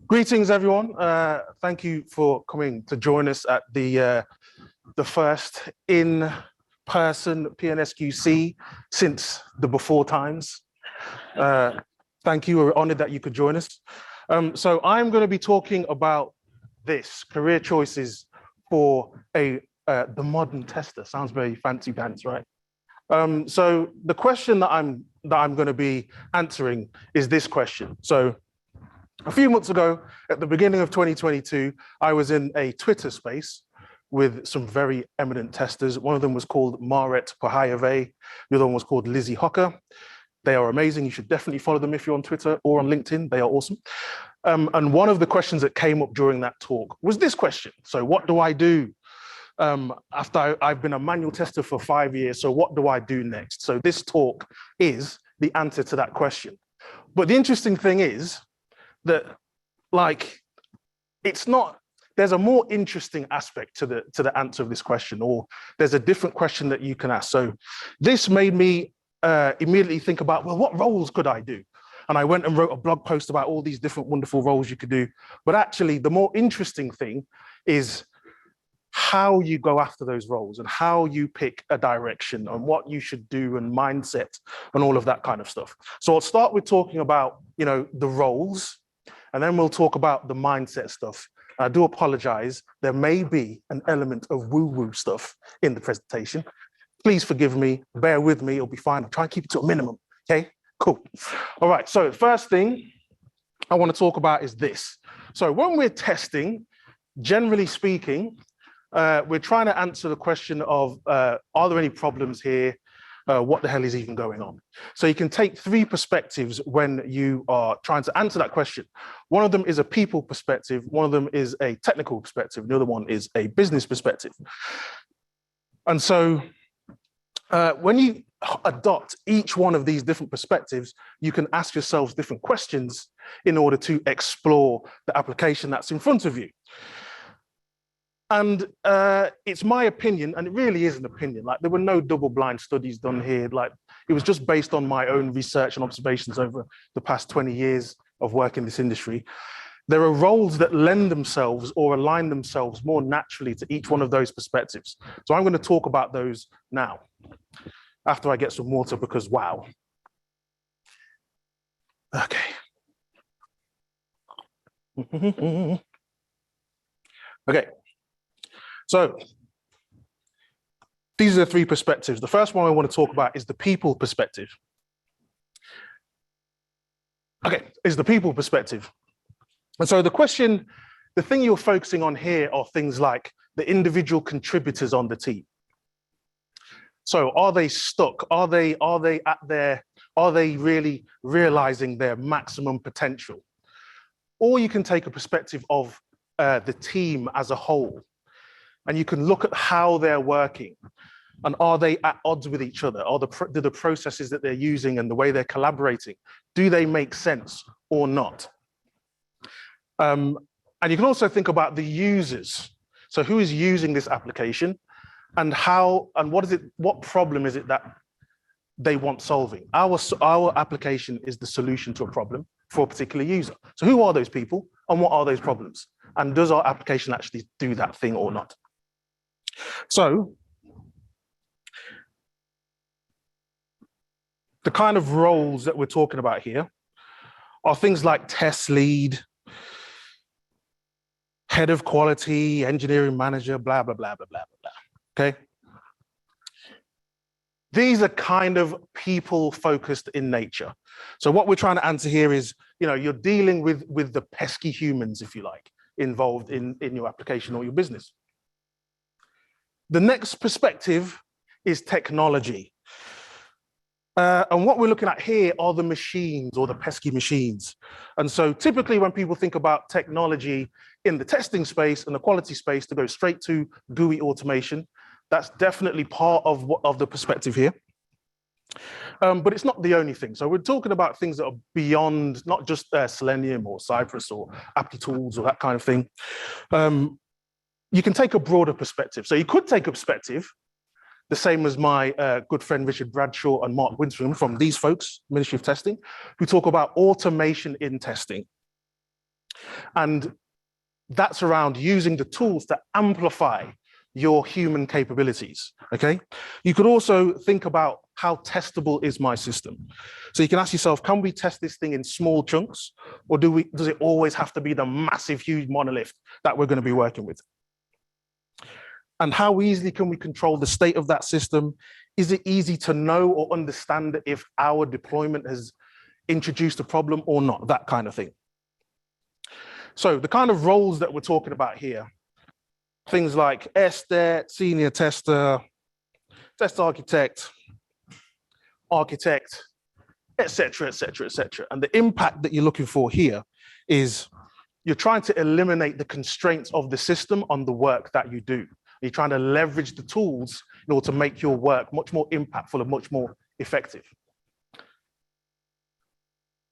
Greetings, everyone. Thank you for coming to join us at the first in-person PNSQC since the before times. Thank you. We're honored that you could join us. So I'm going to be talking about this career choices for the modern tester. Sounds very fancy pants, right? So the question that I'm going to be answering is this question. So a few months ago, at the beginning of 2022, I was in a Twitter space with some very eminent testers. One of them was called Maret Pahayave. The other one was called Lizzie Hocker. They are amazing. You should definitely follow them if you're on Twitter or on LinkedIn. They are awesome. And one of the questions that came up during that talk was this question. So what do I do after I've been a manual tester for 5 years? So what do I do next? So this talk is the answer to that question. But the interesting thing is that, like, it's not, there's a more interesting aspect to the answer of this question, or there's a different question that you can ask. So this made me immediately think about, well, what roles could I do? And I went and wrote a blog post about all these different wonderful roles you could do. But actually, the more interesting thing is how you go after those roles and how you pick a direction and what you should do and mindset and all of that kind of stuff. So I'll start with talking about, the roles, and then we'll talk about the mindset stuff. I do apologize. There may be an element of woo-woo stuff in the presentation. Please forgive me, bear with me, it'll be fine. I'll try and keep it to a minimum, okay? Cool. All right, so first thing I want to talk about is this. So when we're testing, generally speaking, we're trying to answer the question of, are there any problems here? What the hell is even going on? So you can take three perspectives when you are trying to answer that question. One of them is a people perspective, one of them is a technical perspective, the other one is a business perspective. And so when you adopt each one of these different perspectives, you can ask yourselves different questions in order to explore the application that's in front of you. And it's my opinion, and it really is an opinion, like there were no double-blind studies done here, like it was just based on my own research and observations over the past 20 years of work in this industry. There are roles that lend themselves or align themselves more naturally to each one of those perspectives. So I'm going to talk about those now, after I get some water, because wow. Okay. Okay. So these are the three perspectives. The first one I want to talk about is the people perspective. Okay, is the people perspective. And so the thing you're focusing on here are things like the individual contributors on the team. So are they stuck? Are they really realizing their maximum potential? Or you can take a perspective of the team as a whole. And you can look at how they're working, and are they at odds with each other? Do the processes that they're using and the way they're collaborating, do they make sense or not? And you can also think about the users. So who is using this application, and what problem is it that they want solving? Our application is the solution to a problem for a particular user. So who are those people, and what are those problems? And does our application actually do that thing or not? So the kind of roles that we're talking about here are things like test lead, head of quality, engineering manager, blah, blah, blah, blah, blah, blah, okay? These are kind of people-focused in nature. So what we're trying to answer here is, you're dealing with the pesky humans, if you like, involved in your application or your business. The next perspective is technology. And what we're looking at here are the machines, or the pesky machines. And so typically when people think about technology in the testing space and the quality space, to go straight to GUI automation, that's definitely part of the perspective here. But it's not the only thing. So we're talking about things that are beyond, not just Selenium or Cypress or AppleTools or that kind of thing. You can take a broader perspective. So you could take a perspective the same as my good friend Richard Bradshaw and Mark Winstrom from these folks, Ministry of Testing, who talk about automation in testing. And that's around using the tools to amplify your human capabilities, okay? You could also think about how testable is my system. So you can ask yourself, can we test this thing in small chunks, or does it always have to be the massive, huge monolith that we're going to be working with? And how easily can we control the state of that system? Is it easy to know or understand if our deployment has introduced a problem or not? That kind of thing. So the kind of roles that we're talking about here, things like SDET, senior tester, test architect, et cetera, et cetera, et cetera. And the impact that you're looking for here is you're trying to eliminate the constraints of the system on the work that you do. You're trying to leverage the tools in order to make your work much more impactful and much more effective.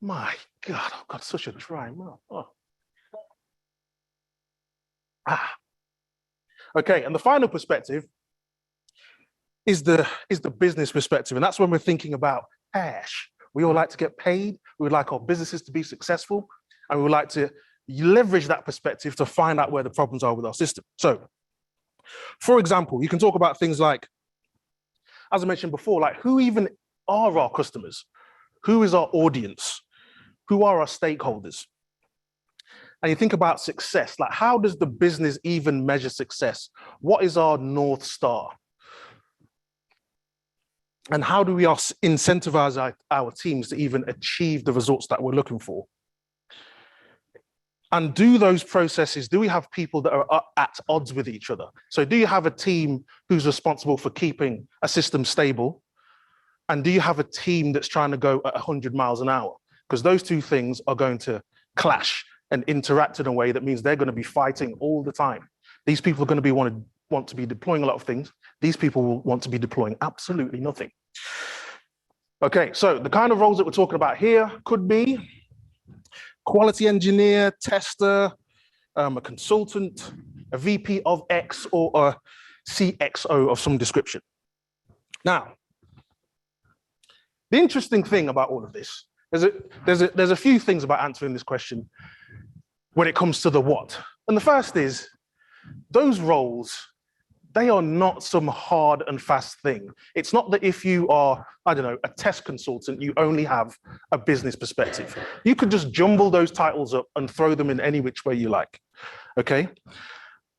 My God, I've got such a dry mouth. Oh. Okay, and the final perspective is the business perspective, and that's when we're thinking about cash. We all like to get paid. We would like our businesses to be successful, and we would like to leverage that perspective to find out where the problems are with our system. So, for example, you can talk about things like, as I mentioned before, like who even are our customers? Who is our audience? Who are our stakeholders? And you think about success, like how does the business even measure success? What is our North Star? And how do we incentivize our teams to even achieve the results that we're looking for? And do those processes, do we have people that are at odds with each other? So do you have a team who's responsible for keeping a system stable? And do you have a team that's trying to go at 100 miles an hour? Because those two things are going to clash and interact in a way that means they're going to be fighting all the time. These people are going to be want to be deploying a lot of things. These people will want to be deploying absolutely nothing. Okay, so the kind of roles that we're talking about here could be quality engineer, tester, a consultant, a VP of X, or a CXO of some description. Now, the interesting thing about all of this, there's a few things about answering this question when it comes to the what. And the first is, those roles, they are not some hard and fast thing. It's not that if you are, I don't know, a test consultant, you only have a business perspective. You could just jumble those titles up and throw them in any which way you like, okay?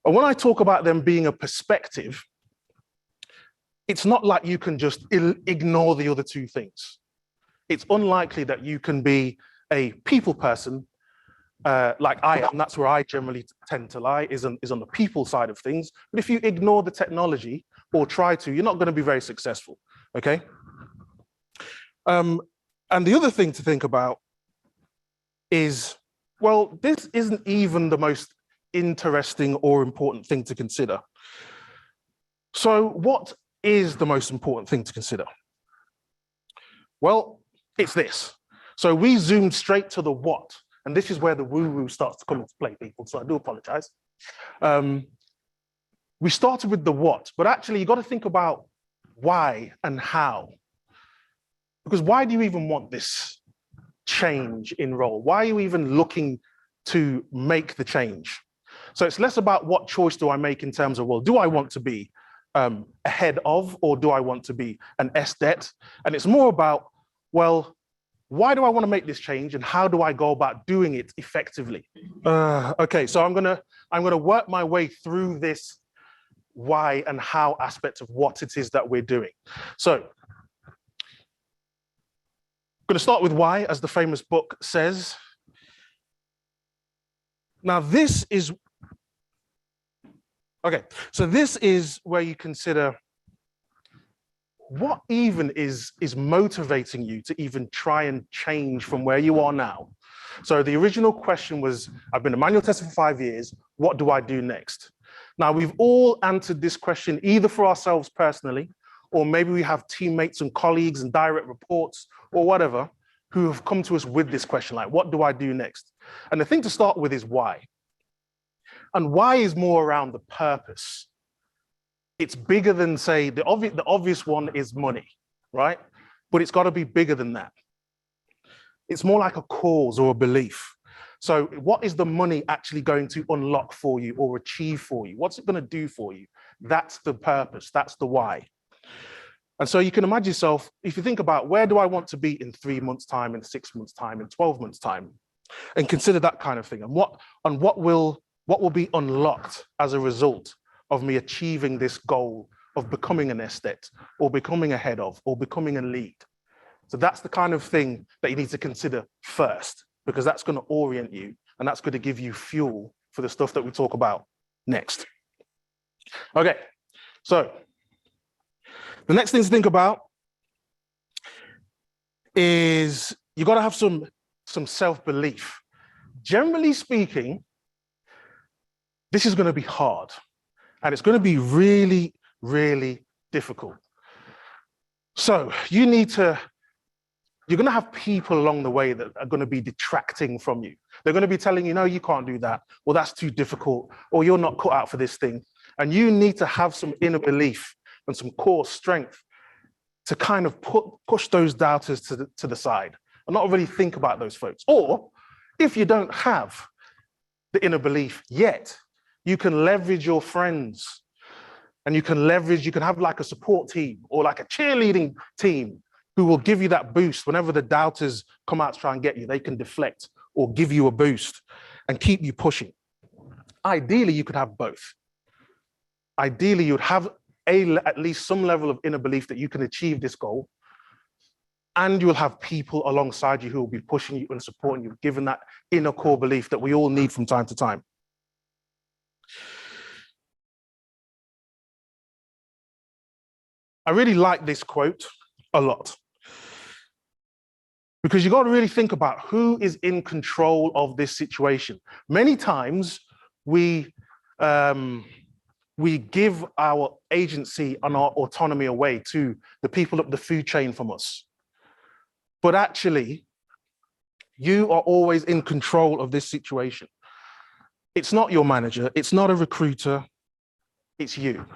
And when I talk about them being a perspective, it's not like you can just ignore the other two things. It's unlikely that you can be a people person like I am. That's where I generally tend to lie, is on the people side of things. But if you ignore the technology or try to, you're not going to be very successful, okay? And the other thing to think about is, well, this isn't even the most interesting or important thing to consider. So what is the most important thing to consider? Well, it's this. So we zoomed straight to the what. And this is where the woo-woo starts to come into play, people, so I do apologize. We started with the what, but actually you got to think about why and how. Because why do you even want this change in role? Why are you even looking to make the change? So it's less about what choice do I make in terms of, well, do I want to be ahead of, or do I want to be an SDET? And it's more about, well, why do I want to make this change, and how do I go about doing it effectively? Okay, so I'm gonna work my way through this why and how aspect of what it is that we're doing. So I'm gonna start with why, as the famous book says. Now this is, okay, so this is where you consider what even is motivating you to even try and change from where you are now. So the original question was, I've been a manual tester for 5 years, what do I do next? Now we've all answered this question either for ourselves personally, or maybe we have teammates and colleagues and direct reports or whatever who have come to us with this question, like, what do I do next? And the thing to start with is why. And why is more around the purpose. It's bigger than, say, the obvious one is money, right? But it's got to be bigger than that. It's more like a cause or a belief. So what is the money actually going to unlock for you or achieve for you? What's it going to do for you? That's the purpose. That's the why. And so you can imagine yourself, if you think about where do I want to be in 3 months' time, in 6 months' time, in 12 months' time, and consider that kind of thing. And what will be unlocked as a result of me achieving this goal of becoming an estate or becoming a head of or becoming a lead. So that's the kind of thing that you need to consider first, because that's going to orient you and that's going to give you fuel for the stuff that we talk about next. Okay, so the next thing to think about is you got to have some self-belief. Generally speaking, this is going to be hard and it's going to be really, really difficult. So you're going to have people along the way that are going to be detracting from you. They're going to be telling you, no, you can't do that. Well, that's too difficult, or you're not cut out for this thing. And you need to have some inner belief and some core strength to kind of push those doubters to the side and not really think about those folks. Or if you don't have the inner belief yet, you can leverage your friends and you can have like a support team or like a cheerleading team who will give you that boost whenever the doubters come out to try and get you. They can deflect or give you a boost and keep you pushing. Ideally, you could have both. Ideally, you'd have at least some level of inner belief that you can achieve this goal, and you'll have people alongside you who will be pushing you and supporting you, given that inner core belief that we all need from time to time. I really like this quote a lot, because you got to really think about who is in control of this situation. Many times we give our agency and our autonomy away to the people up the food chain from us. But actually, you are always in control of this situation. It's not your manager, it's not a recruiter, it's you.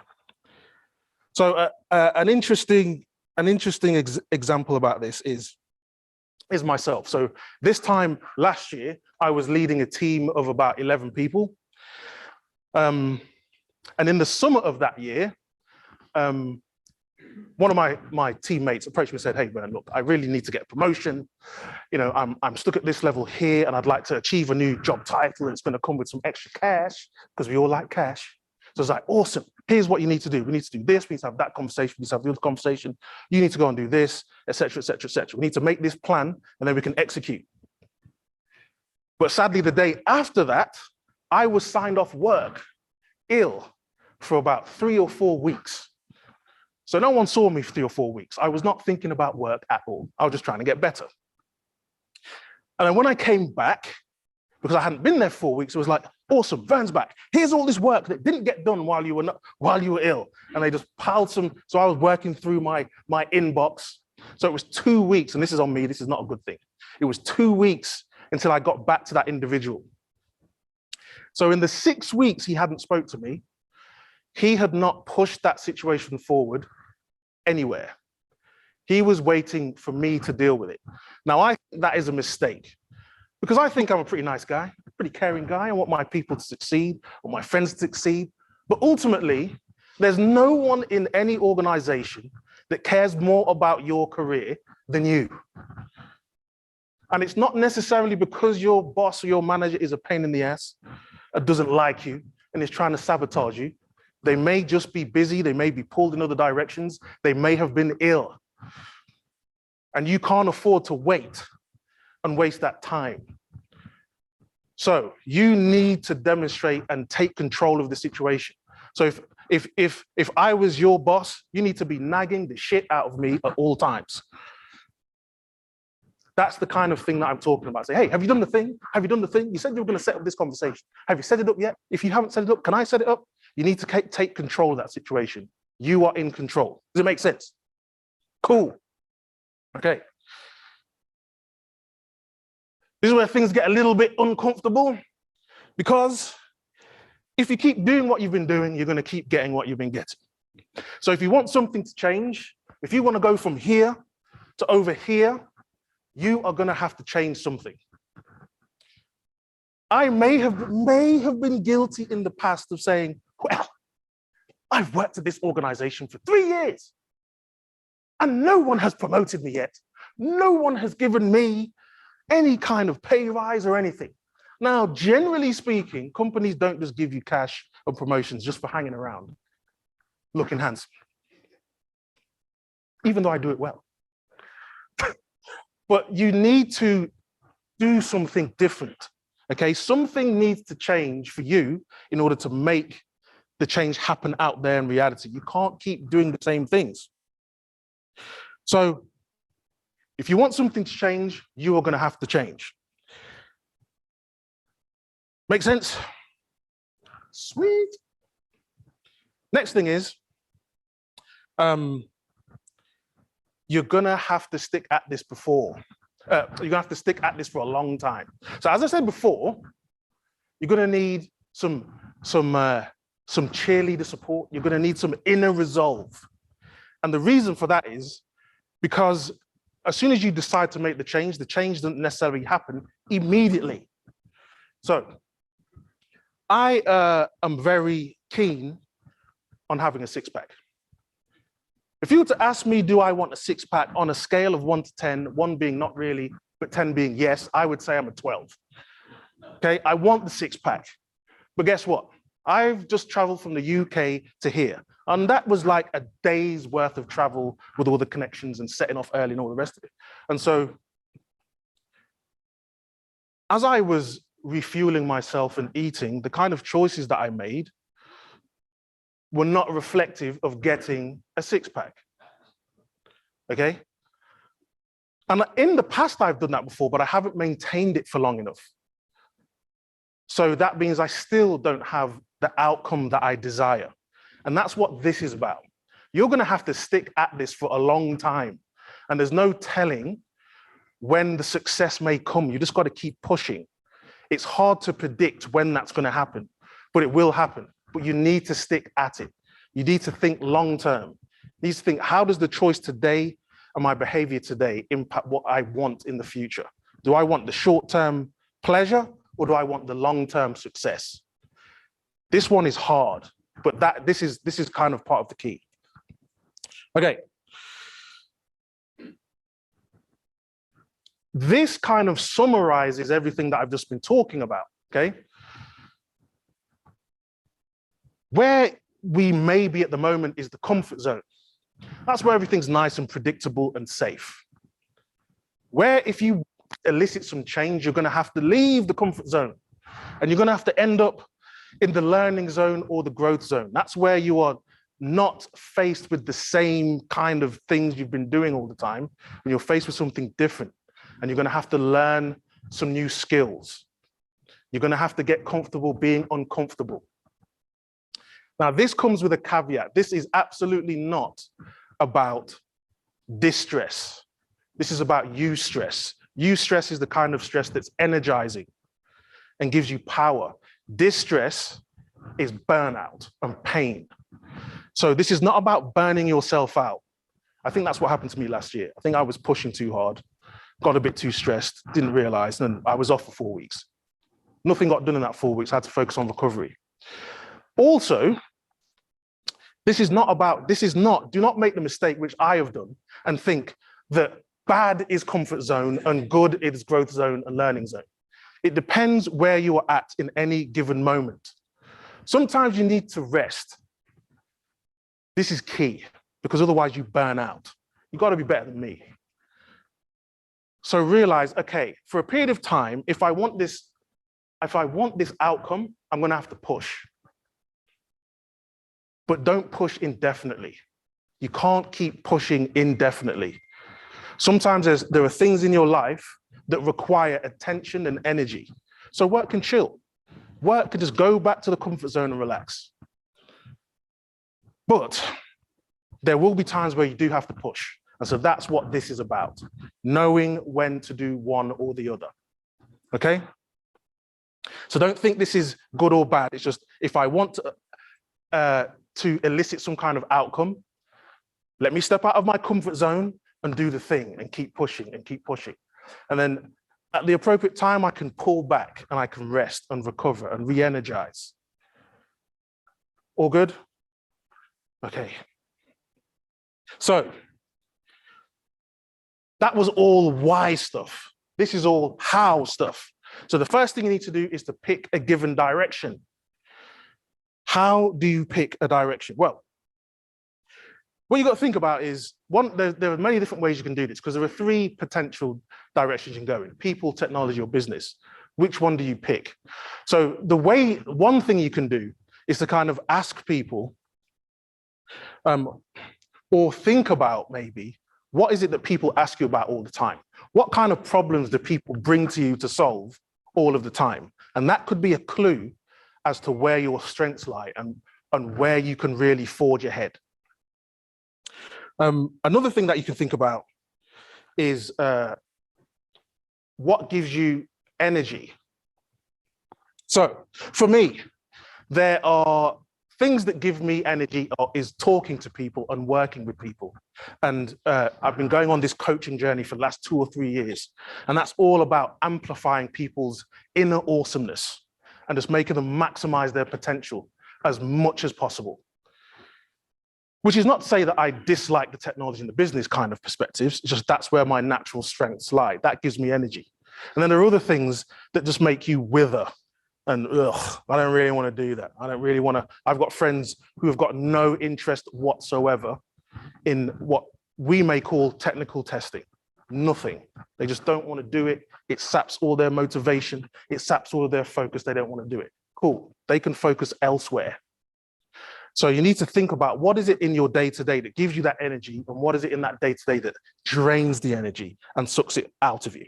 So an interesting example about this is myself. So this time last year, I was leading a team of about 11 people. And in the summer of that year, one of my teammates approached me and said, hey, man, look, I really need to get a promotion. You know, I'm stuck at this level here and I'd like to achieve a new job title. It's going to come with some extra cash because we all like cash. So I was like, awesome. Here's what you need to do. We need to do this. We need to have that conversation. We need to have the other conversation. You need to go and do this, et cetera, et cetera, et cetera. We need to make this plan and then we can execute. But sadly, the day after that, I was signed off work ill for about 3 or 4 weeks. So no one saw me for 3 or 4 weeks. I was not thinking about work at all. I was just trying to get better. And then when I came back, because I hadn't been there 4 weeks, it was like, awesome, Vern's back. Here's all this work that didn't get done while you were ill. And they just piled some, so I was working through my inbox. So it was 2 weeks, and this is on me, this is not a good thing. It was 2 weeks until I got back to that individual. So in the 6 weeks he hadn't spoke to me, he had not pushed that situation forward anywhere. He was waiting for me to deal with it. Now, I think that is a mistake, because I think I'm a pretty nice guy, a pretty caring guy. I want my people to succeed, or my friends to succeed. But ultimately, there's no one in any organization that cares more about your career than you. And it's not necessarily because your boss or your manager is a pain in the ass, doesn't like you, and is trying to sabotage you. They may just be busy, they may be pulled in other directions, they may have been ill. And you can't afford to wait and waste that time. So you need to demonstrate and take control of the situation. So if I was your boss, you need to be nagging the shit out of me at all times. That's the kind of thing that I'm talking about. Say, hey, have you done the thing? Have you done the thing? You said you were going to set up this conversation. Have you set it up yet? If you haven't set it up, can I set it up? You need to take control of that situation. You are in control. Does it make sense? Cool. Okay. This is where things get a little bit uncomfortable, because if you keep doing what you've been doing, you're going to keep getting what you've been getting. So if you want something to change, if you want to go from here to over here, you are going to have to change something. I may have been guilty in the past of saying, well, I've worked at this organization for 3 years and no one has promoted me yet. No one has given me any kind of pay rise or anything. Now, generally speaking, companies don't just give you cash or promotions just for hanging around, looking handsome, even though I do it well. But you need to do something different, okay? Something needs to change for you in order to make the change happen out there in reality. You can't keep doing the same things. So if you want something to change, you are going to have to change. Make sense? Sweet. Next thing is, you're going to have to stick at this before. You're going to have to stick at this for a long time. So as I said before, you're going to need some cheerleader support. You're going to need some inner resolve. And the reason for that is because as soon as you decide to make the change doesn't necessarily happen immediately. So I am very keen on having a six-pack. If you were to ask me, do I want a six-pack on a scale of 1 to 10, 1 being not really, but 10 being yes, I would say I'm a 12. Okay, I want the six-pack. But guess what? I've just traveled from the UK to here. And that was like a day's worth of travel with all the connections and setting off early and all the rest of it. And so as I was refueling myself and eating, the kind of choices that I made were not reflective of getting a six-pack, okay? And in the past, I've done that before, but I haven't maintained it for long enough. So that means I still don't have the outcome that I desire. And that's what this is about. You're gonna have to stick at this for a long time. And there's no telling when the success may come. You just gotta keep pushing. It's hard to predict when that's gonna happen, but it will happen. But you need to stick at it. You need to think long-term. You need to think, how does the choice today and my behavior today impact what I want in the future? Do I want the short-term pleasure or do I want the long-term success? This one is hard, but this is kind of part of the key. Okay. This kind of summarizes everything that I've just been talking about, okay? Where we may be at the moment is the comfort zone. That's where everything's nice and predictable and safe. Where if you elicit some change, you're gonna have to leave the comfort zone and you're gonna have to end up in the learning zone or the growth zone. That's where you are not faced with the same kind of things you've been doing all the time, and you're faced with something different and you're gonna have to learn some new skills. You're gonna have to get comfortable being uncomfortable. Now, this comes with a caveat. This is absolutely not about distress. This is about eustress. Eustress is the kind of stress that's energizing and gives you power. Distress is burnout and pain. So this is not about burning yourself out. I think that's what happened to me last year. I think I was pushing too hard, got a bit too stressed, didn't realize, and I was off for 4 weeks. Nothing got done in that 4 weeks. I had to focus on recovery. Also, do not make the mistake which I have done and think that bad is comfort zone and good is growth zone and learning zone. It depends where you are at in any given moment. Sometimes you need to rest. This is key because otherwise you burn out. You got to be better than me. So realize, okay, for a period of time, if I want this outcome, I'm going to have to push. But don't push indefinitely. You can't keep pushing indefinitely. Sometimes there are things in your life that require attention and energy. So work can chill. Work can just go back to the comfort zone and relax. But there will be times where you do have to push. And so that's what this is about. Knowing when to do one or the other. Okay? So don't think this is good or bad. It's just, if I want to elicit some kind of outcome, let me step out of my comfort zone and do the thing and keep pushing and keep pushing. And then at the appropriate time, I can pull back and I can rest and recover and re-energize. All good? Okay. So that was all why stuff. This is all how stuff. So the first thing you need to do is to pick a given direction. How do you pick a direction? Well, what you got to think about is, there are many different ways you can do this, because there are three potential directions you can go in: people, technology, or business. Which one do you pick? So one thing you can do is to kind of ask people, or think about maybe, what is it that people ask you about all the time? What kind of problems do people bring to you to solve all of the time? And that could be a clue as to where your strengths lie and where you can really forge ahead. Another thing that you can think about is what gives you energy. So for me, there are things that give me energy is talking to people and working with people. And I've been going on this coaching journey for the last 2 or 3 years. And that's all about amplifying people's inner awesomeness and just making them maximize their potential as much as possible. Which is not to say that I dislike the technology and the business kind of perspectives, it's just that's where my natural strengths lie. That gives me energy. And then there are other things that just make you wither. And I don't really want to do that. I don't really want to. I've got friends who have got no interest whatsoever in what we may call technical testing. Nothing. They just don't want to do it. It saps all their motivation. It saps all of their focus. They don't want to do it. Cool. They can focus elsewhere. So you need to think about, what is it in your day-to-day that gives you that energy, and what is it in that day-to-day that drains the energy and sucks it out of you?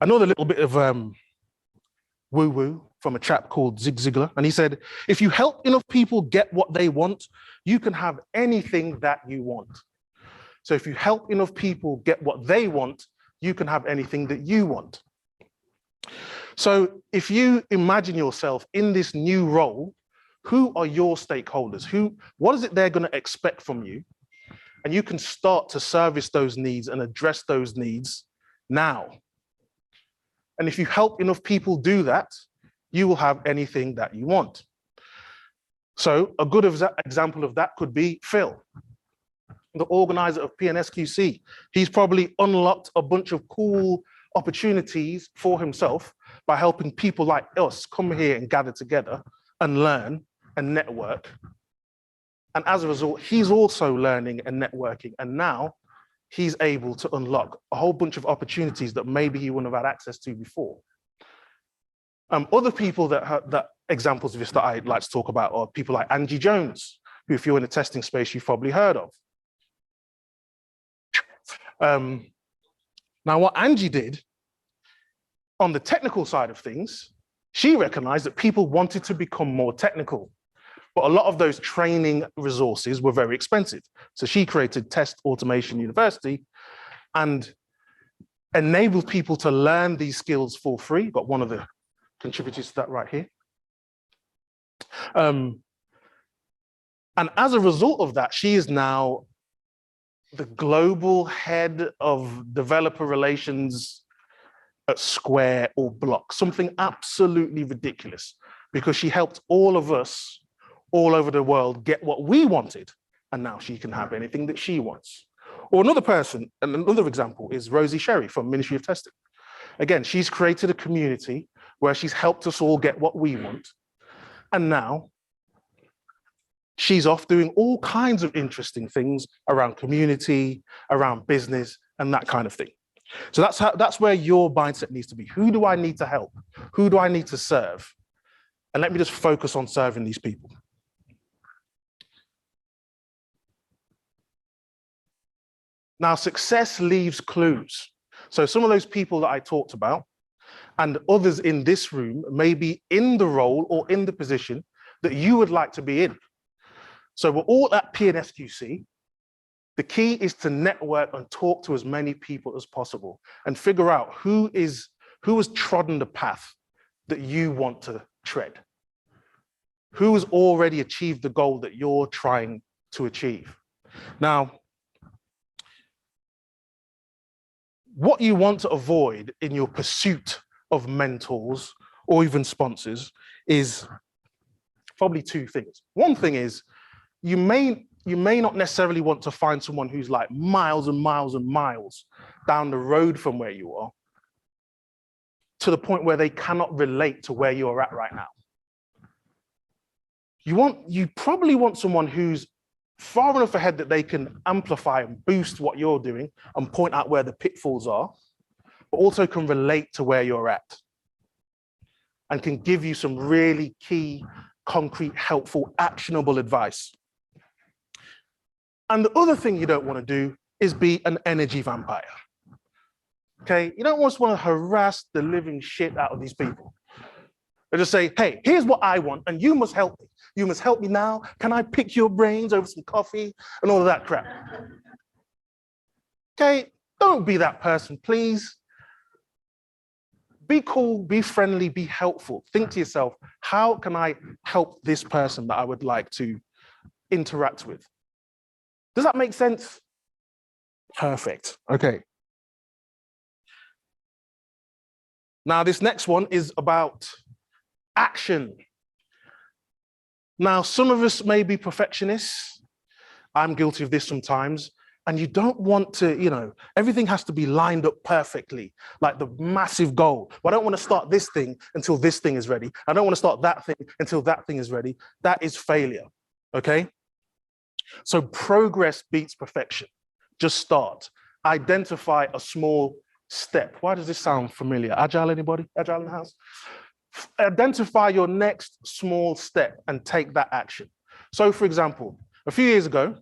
Another little bit of woo-woo from a chap called Zig Ziglar, and he said, if you help enough people get what they want, you can have anything that you want. So if you help enough people get what they want, you can have anything that you want. So if you imagine yourself in this new role, who are your stakeholders? What is it they're going to expect from you? And you can start to service those needs and address those needs now. And if you help enough people do that, you will have anything that you want. So a good example of that could be Phil, the organizer of PNSQC. He's probably unlocked a bunch of cool opportunities for himself by helping people like us come here and gather together and learn and network. And as a result, he's also learning and networking. And now he's able to unlock a whole bunch of opportunities that maybe he wouldn't have had access to before. Other people that examples of this that I'd like to talk about are people like Angie Jones, who, if you're in the testing space, you've probably heard of. Now, what Angie did on the technical side of things, she recognized that people wanted to become more technical, but a lot of those training resources were very expensive. So she created Test Automation University and enabled people to learn these skills for free. Got one of the contributors to that right here. And as a result of that, she is now the global head of developer relations at Square or Block, something absolutely ridiculous, because she helped all of us all over the world get what we wanted, and now she can have anything that she wants. Or another person, and another example is Rosie Sherry from Ministry of Testing. Again, she's created a community where she's helped us all get what we want, and now she's off doing all kinds of interesting things around community, around business, and that kind of thing. So that's where your mindset needs to be. Who do I need to help? Who do I need to serve? And let me just focus on serving these people. Now, success leaves clues. So some of those people that I talked about and others in this room may be in the role or in the position that you would like to be in. So we're all at PNSQC. The key is to network and talk to as many people as possible and figure out who has trodden the path that you want to tread. Who has already achieved the goal that you're trying to achieve. Now, what you want to avoid in your pursuit of mentors or even sponsors is probably two things. One thing is you may not necessarily want to find someone who's like miles and miles and miles down the road from where you are, to the point where they cannot relate to where you're at right now. You probably want someone who's far enough ahead that they can amplify and boost what you're doing and point out where the pitfalls are, but also can relate to where you're at and can give you some really key, concrete, helpful, actionable advice. And the other thing you don't want to do is be an energy vampire. Okay, you don't just want to harass the living shit out of these people. They just say, hey, here's what I want, and you must help me. You must help me now. Can I pick your brains over some coffee and all of that crap? Okay, don't be that person, please. Be cool, be friendly, be helpful. Think to yourself, how can I help this person that I would like to interact with? Does that make sense? Perfect. Okay. Now, this next one is about action. Now, some of us may be perfectionists. I'm guilty of this sometimes. And you don't want to, everything has to be lined up perfectly, like the massive goal. Well, I don't want to start this thing until this thing is ready. I don't want to start that thing until that thing is ready. That is failure, okay? So progress beats perfection. Just start. Identify a small step. Why does this sound familiar? Agile, anybody? Agile in the house? Identify your next small step and take that action. So, for example, a few years ago,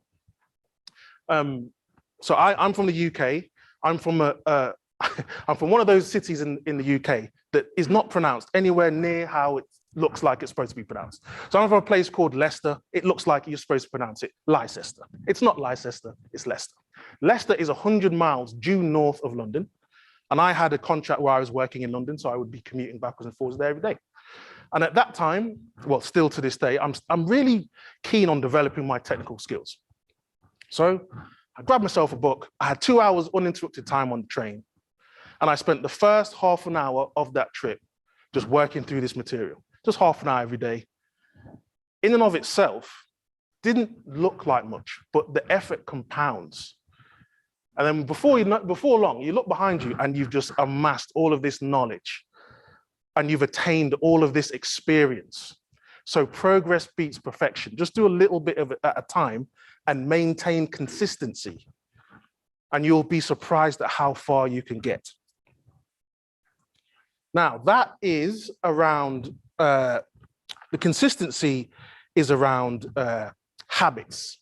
so I'm from the UK. I'm from I'm from one of those cities in the UK that is not pronounced anywhere near how it looks like it's supposed to be pronounced. So I'm from a place called Leicester. It looks like you're supposed to pronounce it Leicester. It's not Leicester, it's Leicester. Leicester is 100 miles due north of London. And I had a contract where I was working in London, so I would be commuting backwards and forwards there every day. And at that time, well, still to this day, I'm really keen on developing my technical skills. So I grabbed myself a book. I had 2 hours uninterrupted time on the train. And I spent the first half an hour of that trip just working through this material, just half an hour every day. In and of itself, didn't look like much, but the effort compounds. And then before long, you look behind you and you've just amassed all of this knowledge and you've attained all of this experience. So progress beats perfection. Just do a little bit of it at a time and maintain consistency. And you'll be surprised at how far you can get. Now, that is around, the consistency is around habits.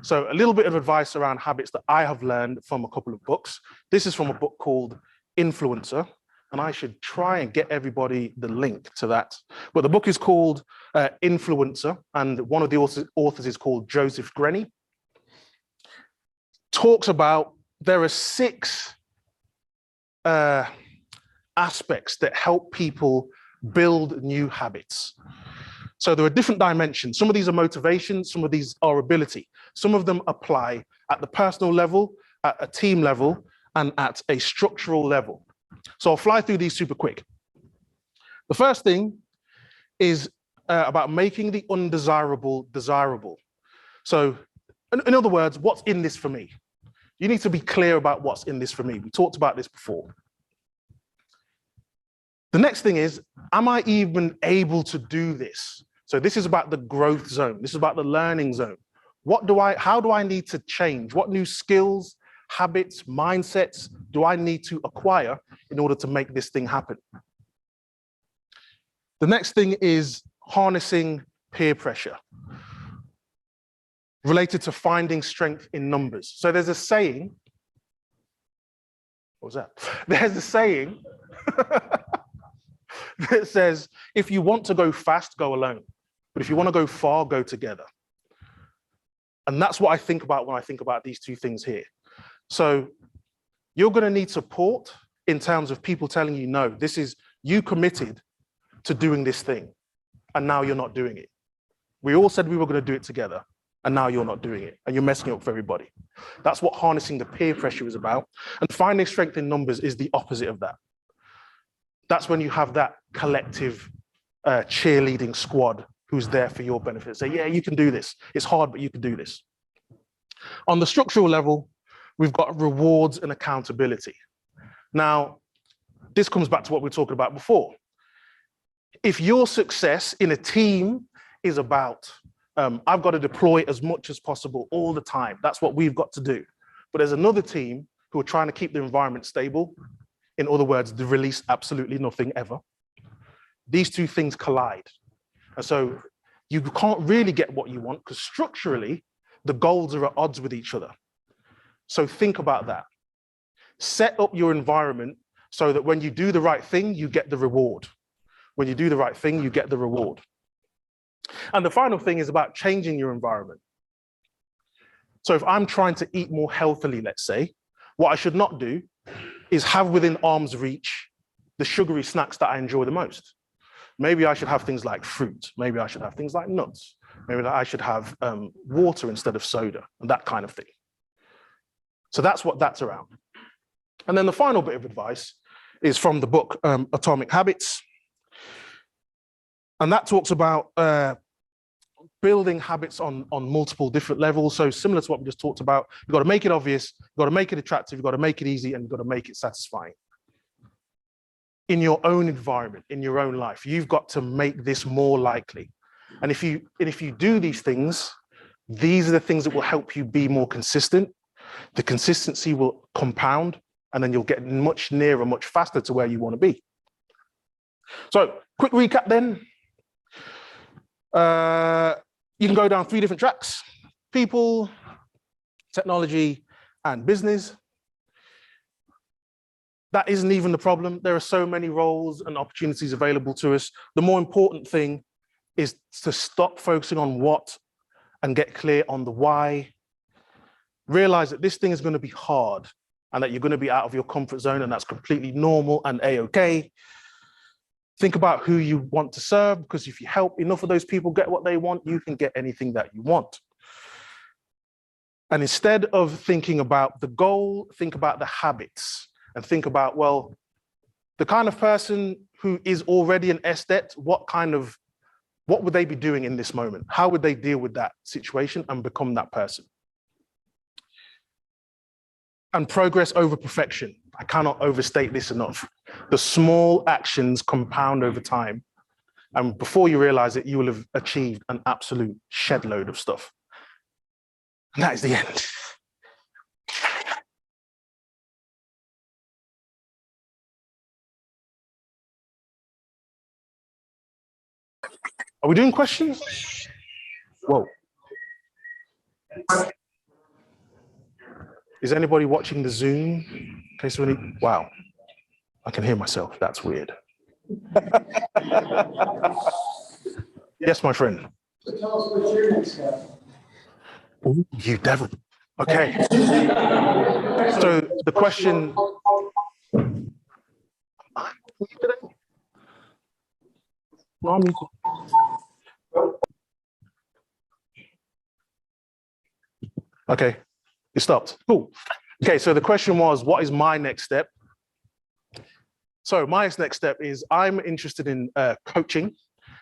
So a little bit of advice around habits that I have learned from a couple of books. This is from a book called Influencer, and I should try and get everybody the link to that. But the book is called Influencer, and one of the authors is called Joseph Grenny. Talks about there are 6 aspects that help people build new habits. So there are different dimensions. Some of these are motivation, some of these are ability. Some of them apply at the personal level, at a team level, and at a structural level. So I'll fly through these super quick. The first thing is about making the undesirable desirable. So in other words, what's in this for me? You need to be clear about what's in this for me. We talked about this before. The next thing is, am I even able to do this? So this is about the growth zone. This is about the learning zone. How do I need to change? What new skills, habits, mindsets do I need to acquire in order to make this thing happen? The next thing is harnessing peer pressure related to finding strength in numbers. So there's a saying, what was that? There's a saying that says, if you want to go fast, go alone. But if you want to go far, go together. And that's what I think about when I think about these two things here. So you're going to need support in terms of people telling you, no, this is you committed to doing this thing, and now you're not doing it. We all said we were going to do it together, and now you're not doing it, and you're messing it up for everybody. That's what harnessing the peer pressure is about. And finding strength in numbers is the opposite of that. That's when you have that collective cheerleading squad who's there for your benefit. Say, yeah, you can do this. It's hard, but you can do this. On the structural level, we've got rewards and accountability. Now, this comes back to what we were talking about before. If your success in a team is about, I've got to deploy as much as possible all the time, that's what we've got to do. But there's another team who are trying to keep the environment stable. In other words, they release absolutely nothing ever. These two things collide. And so you can't really get what you want because structurally, the goals are at odds with each other. So think about that. Set up your environment so that when you do the right thing, you get the reward. When you do the right thing, you get the reward. And the final thing is about changing your environment. So if I'm trying to eat more healthily, let's say, what I should not do is have within arm's reach the sugary snacks that I enjoy the most. Maybe I should have things like fruit. Maybe I should have things like nuts. Maybe I should have water instead of soda, and that kind of thing. So that's what that's around. And then the final bit of advice is from the book, Atomic Habits. And that talks about building habits on multiple different levels. So similar to what we just talked about, you've got to make it obvious, you've got to make it attractive, you've got to make it easy, and you've got to make it satisfying. In your own environment, in your own life, you've got to make this more likely. And if you do these things, these are the things that will help you be more consistent. The consistency will compound, and then you'll get much nearer, much faster to where you want to be. So quick recap then. You can go down 3 different tracks: people, technology, and business. That isn't even the problem. There are so many roles and opportunities available to us. The more important thing is to stop focusing on what and get clear on the why. Realize that this thing is going to be hard and that you're going to be out of your comfort zone, and that's completely normal and a-okay. Think about who you want to serve, because if you help enough of those people get what they want, you can get anything that you want. And instead of thinking about the goal, think about the habits and think about, well, the kind of person who is already an estet, what would they be doing in this moment? How would they deal with that situation and become that person? And progress over perfection. I cannot overstate this enough. The small actions compound over time. And before you realize it, you will have achieved an absolute shed load of stuff. And that is the end. Are we doing questions? Whoa. Is anybody watching the Zoom? In case of any, wow, I can hear myself. That's weird. Yes, my friend. So tell us what's your next step. Ooh, you devil. Okay. So the question. Okay, it stopped. Cool. Okay, so the question was, what is my next step? So my next step is I'm interested in coaching.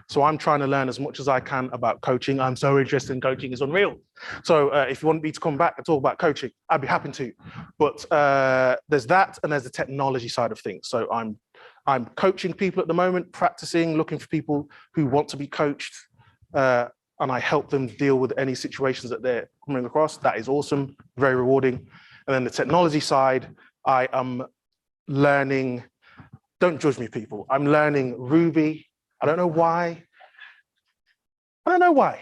So I'm trying to learn as much as I can about coaching. I'm so interested in coaching, it's unreal. So if you want me to come back and talk about coaching, I'd be happy to. But there's that, and there's the technology side of things. So I'm coaching people at the moment, practicing, looking for people who want to be coached, and I help them deal with any situations that they're coming across. That is awesome, very rewarding. And then the technology side, I am learning, don't judge me, people. I'm learning Ruby. I don't know why. I don't know why.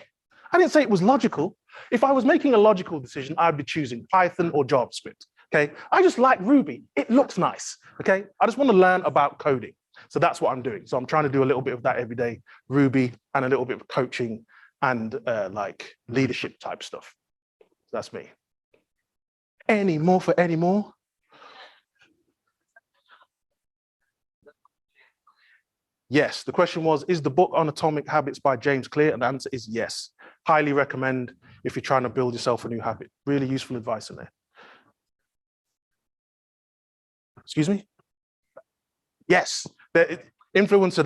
I didn't say it was logical. If I was making a logical decision, I'd be choosing Python or JavaScript, okay? I just like Ruby. It looks nice, okay? I just want to learn about coding. So that's what I'm doing. So I'm trying to do a little bit of that every day, Ruby, and a little bit of coaching and like leadership type stuff. That's me. Any more for any more? Yes. The question was, is the book on Atomic Habits by James Clear? And the answer is yes. Highly recommend if you're trying to build yourself a new habit. Really useful advice in there. Excuse me? Yes. Influencer,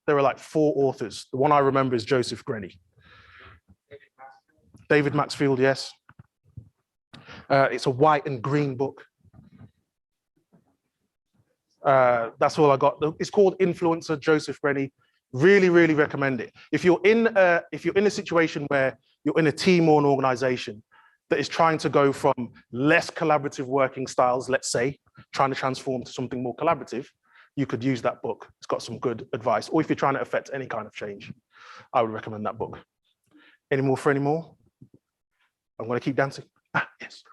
there are like 4 authors. The one I remember is Joseph Grenny. David Maxfield, yes. It's a white and green book. That's all I got. It's called Influencer, Joseph Grenny. Really, really recommend it. If you're in a situation where you're in a team or an organization that is trying to go from less collaborative working styles, let's say, trying to transform to something more collaborative, you could use that book. It's got some good advice. Or if you're trying to affect any kind of change, I would recommend that book. Any more for any more? I'm going to keep dancing. Yes.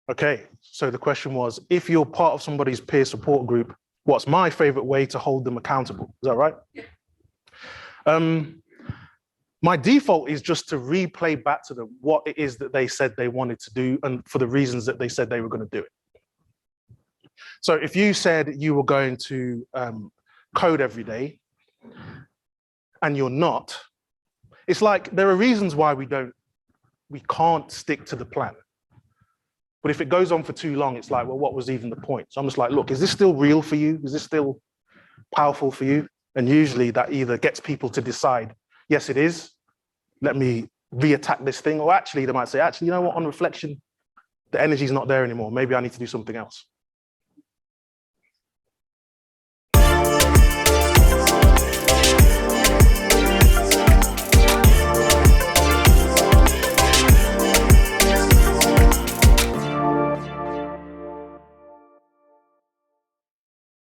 Okay, so the question was, if you're part of somebody's peer support group, what's my favorite way to hold them accountable? Is that right? Yeah. My default is just to replay back to them what it is that they said they wanted to do and for the reasons that they said they were going to do it. So if you said you were going to code every day and you're not, it's like there are reasons why we can't stick to the plan. But if it goes on for too long, it's like, well, what was even the point? So I'm just like, look, is this still real for you? Is this still powerful for you? And usually that either gets people to decide, yes, it is. Let me re-attack this thing. Or actually, they might say, actually, you know what? On reflection, the energy's not there anymore. Maybe I need to do something else.